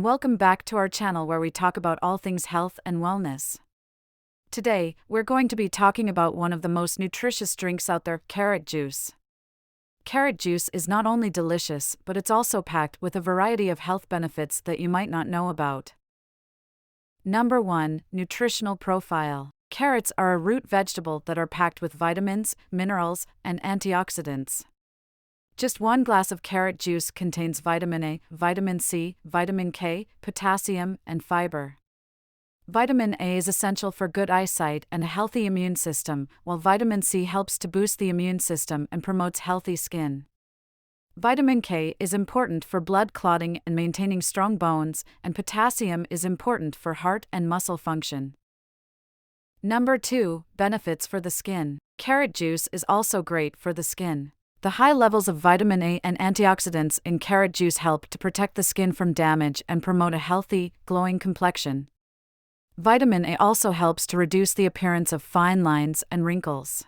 and welcome back to our channel where we talk about all things health and wellness. Today, we're going to be talking about one of the most nutritious drinks out there, carrot juice. Carrot juice is not only delicious, but it's also packed with a variety of health benefits that you might not know about. Number 1. Nutritional profile. Carrots are a root vegetable that are packed with vitamins, minerals, and antioxidants. Just one glass of carrot juice contains vitamin A, vitamin C, vitamin K, potassium, and fiber. Vitamin A is essential for good eyesight and a healthy immune system, while vitamin C helps to boost the immune system and promotes healthy skin. Vitamin K is important for blood clotting and maintaining strong bones, and potassium is important for heart and muscle function. Number 2. Benefits for the skin. Carrot juice is also great for the skin. The high levels of vitamin A and antioxidants in carrot juice help to protect the skin from damage and promote a healthy, glowing complexion. Vitamin A also helps to reduce the appearance of fine lines and wrinkles.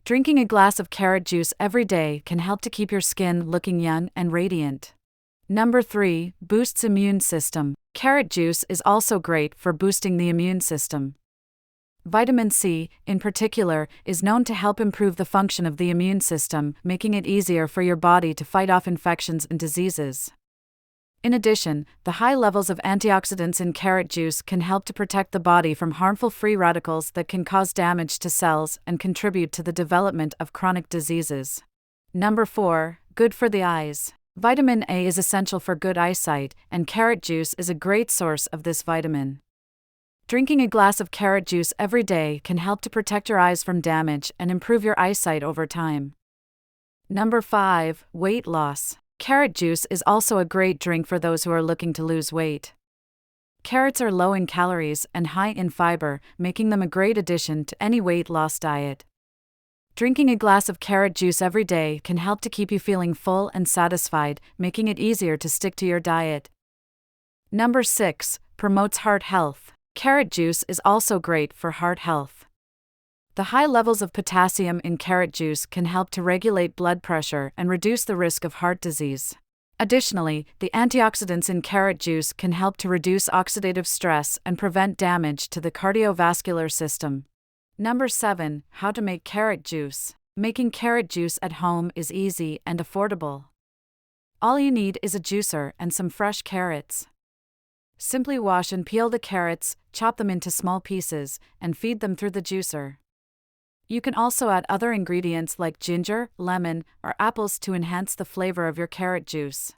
Drinking a glass of carrot juice every day can help to keep your skin looking young and radiant. Number 3. Boosts immune system. Carrot juice is also great for boosting the immune system. Vitamin C, in particular, is known to help improve the function of the immune system, making it easier for your body to fight off infections and diseases. In addition, the high levels of antioxidants in carrot juice can help to protect the body from harmful free radicals that can cause damage to cells and contribute to the development of chronic diseases. Number 4. Good for the eyes. Vitamin A is essential for good eyesight, and carrot juice is a great source of this vitamin. Drinking a glass of carrot juice every day can help to protect your eyes from damage and improve your eyesight over time. Number 5. Weight loss. Carrot juice is also a great drink for those who are looking to lose weight. Carrots are low in calories and high in fiber, making them a great addition to any weight loss diet. Drinking a glass of carrot juice every day can help to keep you feeling full and satisfied, making it easier to stick to your diet. Number 6. Promotes heart health. Carrot juice is also great for heart health. The high levels of potassium in carrot juice can help to regulate blood pressure and reduce the risk of heart disease. Additionally, the antioxidants in carrot juice can help to reduce oxidative stress and prevent damage to the cardiovascular system. Number 7. How to make carrot juice. Making carrot juice at home is easy and affordable. All you need is a juicer and some fresh carrots. Simply wash and peel the carrots, chop them into small pieces, and feed them through the juicer. You can also add other ingredients like ginger, lemon, or apples to enhance the flavor of your carrot juice.